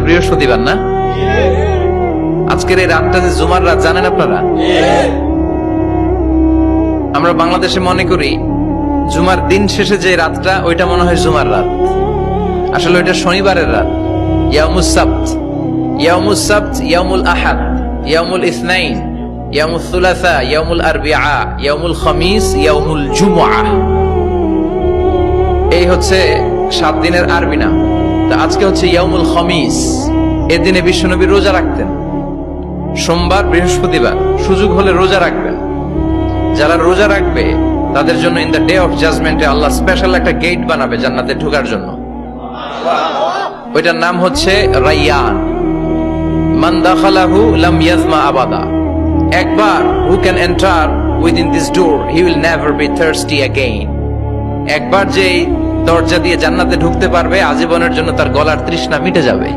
বৃহস্পতিবার না? আজকের এই রাতটা যে জুমার রাত জানেন আপনারা? আমরা বাংলাদেশে মনে করি জুমার দিন শেষে যে রাতটা ওইটা মনে হয় জুমার রাত, আসলে ওইটা শনিবারের রাত। ইয়াউমুস সাবত, ইয়াউমুস সাবত, ইয়াউমুল আহাদ, ইয়াউমুল ইসনাইন, ইয়াউমুল সুলাসা, ইয়াউমুল আরবিআ, ইয়াউমুল খামিস, ইয়াউমুল জুমআ। এই হচ্ছে 7 দিনের আরবি নাম। তা আজকে হচ্ছে ইয়াউমুল খামিস। এর দিনে বিশ্বনবী রোজা রাখতেন, সোমবার বৃহস্পতিবার সুযোগ হলে রোজা রাখবেন। যারা রোজা রাখবে তাদের জন্য ইন দ্য ডে অফ জাজমেন্টে আল্লাহ স্পেশাল একটা গেট বানাবে জান্নাতে ঢোকার জন্য। ওইটার নাম হচ্ছে রাইয়ান। মান দাখালাহু লাম ইয়াজমা আবাদা। একবার who can enter within this door he will never be thirsty again. একবার যে দরজা দিয়ে জান্নাতে ঢুকতে পারবে আজীবনের জন্য তার গলার তৃষ্ণা মিটে যাবে।